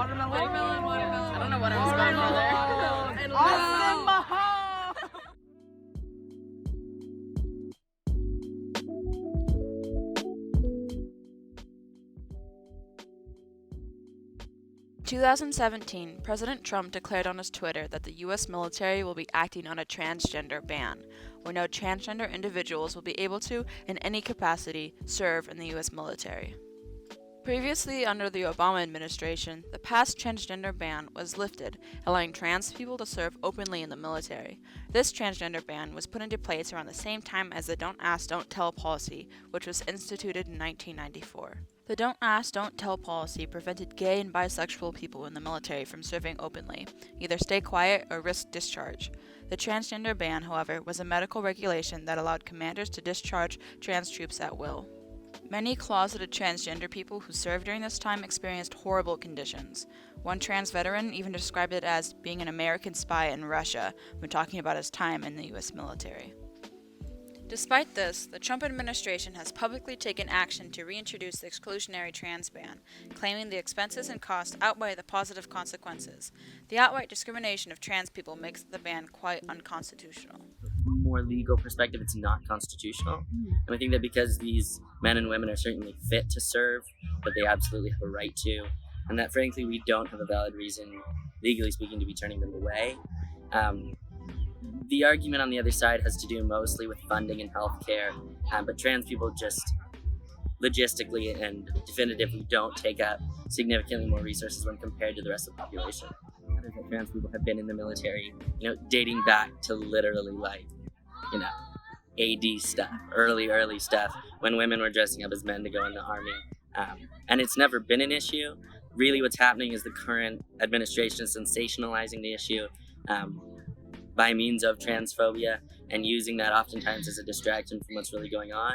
Watermelon. I don't know what else about brother. And awesome Maha. 2017, President Trump declared on his Twitter that the U.S. military will be acting on a transgender ban, where no transgender individuals will be able to, in any capacity, serve in the U.S. military. Previously, under the Obama administration, the past transgender ban was lifted, allowing trans people to serve openly in the military. This transgender ban was put into place around the same time as the Don't Ask, Don't Tell policy, which was instituted in 1994. The Don't Ask, Don't Tell policy prevented gay and bisexual people in the military from serving openly, either stay quiet or risk discharge. The transgender ban, however, was a medical regulation that allowed commanders to discharge trans troops at will. Many closeted transgender people who served during this time experienced horrible conditions. One trans veteran even described it as being an American spy in Russia when talking about his time in the U.S. military. Despite this, the Trump administration has publicly taken action to reintroduce the exclusionary trans ban, claiming the expenses and costs outweigh the positive consequences. The outright discrimination of trans people makes the ban quite unconstitutional. More legal perspective, it's not constitutional. And I think that because these men and women are certainly fit to serve, that they absolutely have a right to, and that frankly we don't have a valid reason, legally speaking, to be turning them away. The argument on the other side has to do mostly with funding and healthcare, but trans people just logistically and definitively don't take up significantly more resources when compared to the rest of the population. Trans people have been in the military, dating back to literally AD stuff, early stuff, when women were dressing up as men to go in the army. And it's never been an issue. Really what's happening is the current administration is sensationalizing the issue by means of transphobia and using that oftentimes as a distraction from what's really going on.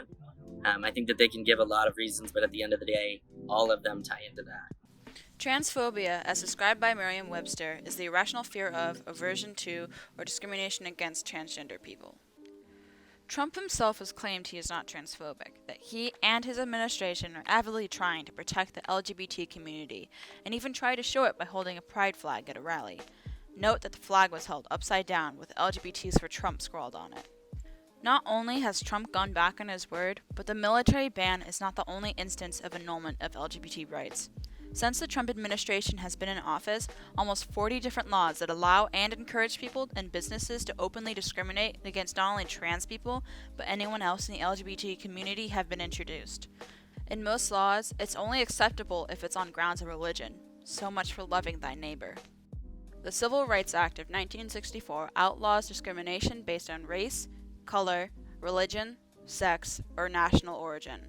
I think that they can give a lot of reasons, but at the end of the day, all of them tie into that. Transphobia, as described by Merriam-Webster, is the irrational fear of, aversion to, or discrimination against transgender people. Trump himself has claimed he is not transphobic, that he and his administration are avidly trying to protect the LGBT community, and even try to show it by holding a pride flag at a rally. Note that the flag was held upside down with LGBTs for Trump scrawled on it. Not only has Trump gone back on his word, but the military ban is not the only instance of annulment of LGBT rights. Since the Trump administration has been in office, almost 40 different laws that allow and encourage people and businesses to openly discriminate against not only trans people, but anyone else in the LGBT community have been introduced. In most laws, it's only acceptable if it's on grounds of religion. So much for loving thy neighbor. The Civil Rights Act of 1964 outlaws discrimination based on race, color, religion, sex, or national origin.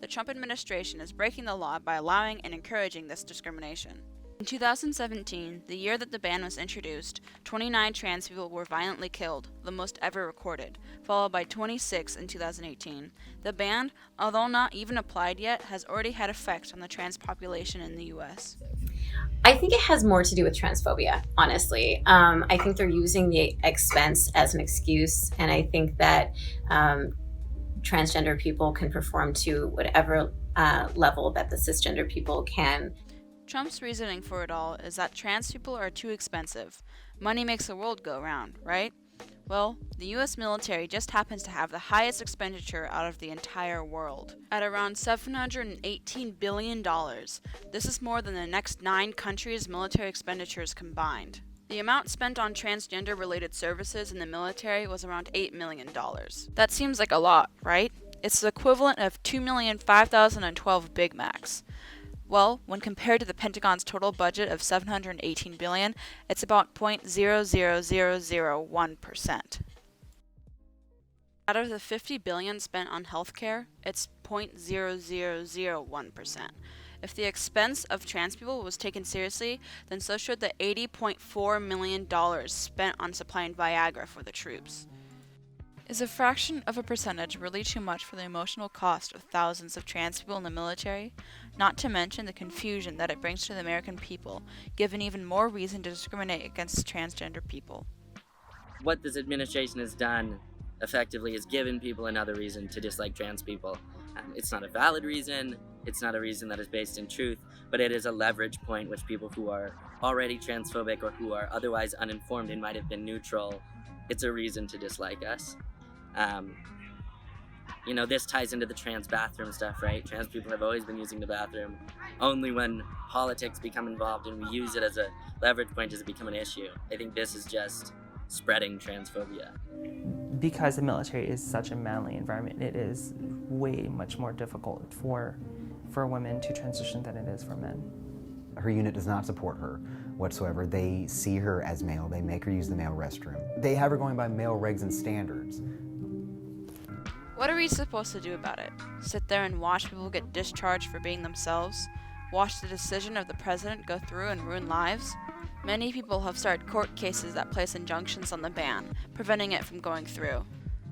The Trump administration is breaking the law by allowing and encouraging this discrimination. In 2017, the year that the ban was introduced, 29 trans people were violently killed, the most ever recorded, followed by 26 in 2018. The ban, although not even applied yet, has already had effect on the trans population in the U.S. I think it has more to do with transphobia, honestly. I think they're using the expense as an excuse, and I think that transgender people can perform to whatever level that the cisgender people can. Trump's reasoning for it all is that trans people are too expensive. Money makes the world go round, right? Well, the U.S. military just happens to have the highest expenditure out of the entire world, at around $718 billion. This is more than the next 9 countries' military expenditures combined. The amount spent on transgender-related services in the military was around $8 million. That seems like a lot, right? It's the equivalent of 2,005,012 Big Macs. Well, when compared to the Pentagon's total budget of $718 billion, it's about 0.00001%. Out of the $50 billion spent on healthcare, it's 0.0001%. If the expense of trans people was taken seriously, then so should the $80.4 million spent on supplying Viagra for the troops. Is a fraction of a percentage really too much for the emotional cost of thousands of trans people in the military? Not to mention the confusion that it brings to the American people, given even more reason to discriminate against transgender people. What this administration has done effectively is given people another reason to dislike trans people. It's not a valid reason, it's not a reason that is based in truth, but it is a leverage point which people who are already transphobic or who are otherwise uninformed and might have been neutral, it's a reason to dislike us. This ties into the trans bathroom stuff, right? Trans people have always been using the bathroom. Only when politics become involved and we use it as a leverage point does it become an issue. I think this is just spreading transphobia. Because the military is such a manly environment, it is way much more difficult for women to transition than it is for men. Her unit does not support her whatsoever. They see her as male. They make her use the male restroom. They have her going by male regs and standards. What are we supposed to do about it? Sit there and watch people get discharged for being themselves? Watch the decision of the president go through and ruin lives? Many people have started court cases that place injunctions on the ban, preventing it from going through.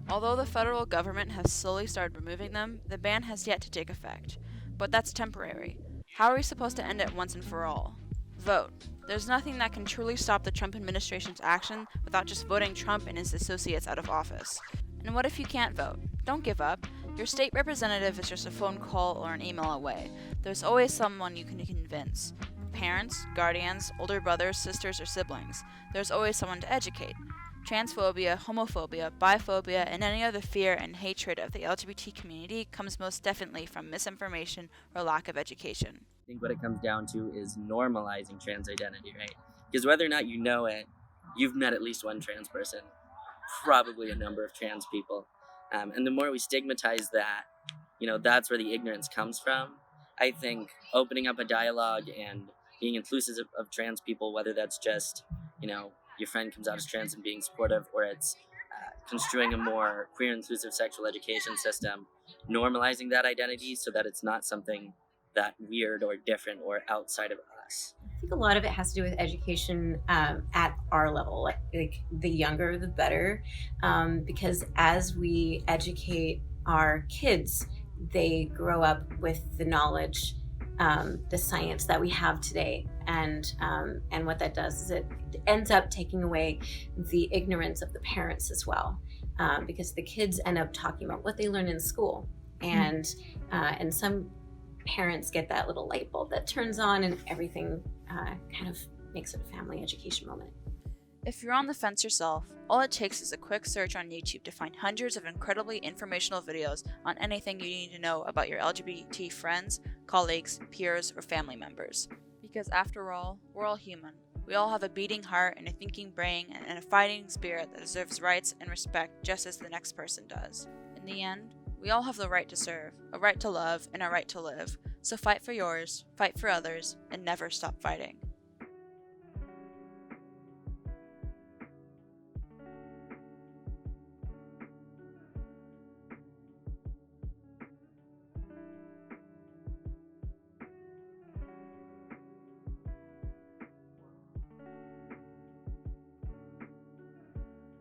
Although the federal government has slowly started removing them, the ban has yet to take effect. But that's temporary. How are we supposed to end it once and for all? Vote. There's nothing that can truly stop the Trump administration's action without just voting Trump and his associates out of office. And what if you can't vote? Don't give up. Your state representative is just a phone call or an email away. There's always someone you can convince. Parents, guardians, older brothers, sisters, or siblings. There's always someone to educate. Transphobia, homophobia, biphobia, and any other fear and hatred of the LGBT community comes most definitely from misinformation or lack of education. I think what it comes down to is normalizing trans identity, right? Because whether or not you know it, you've met at least one trans person, probably a number of trans people. And the more we stigmatize that, that's where the ignorance comes from. I think opening up a dialogue and being inclusive of trans people, whether that's just, your friend comes out as trans and being supportive, or it's construing a more queer inclusive sexual education system, normalizing that identity so that it's not something that weird or different or outside of us. I think a lot of it has to do with education at our level. Like the younger, the better, because as we educate our kids, they grow up with the knowledge, the science that we have today, and what that does is it ends up taking away the ignorance of the parents as well, because the kids end up talking about what they learn in school, and some parents get that little light bulb that turns on, and everything kind of makes it a family education moment. If you're on the fence yourself, all it takes is a quick search on YouTube to find hundreds of incredibly informational videos on anything you need to know about your LGBT friends, colleagues, peers, or family members. Because after all, we're all human. We all have a beating heart and a thinking brain and a fighting spirit that deserves rights and respect just as the next person does. In the end, we all have the right to serve, a right to love, and a right to live. So fight for yours, fight for others, and never stop fighting.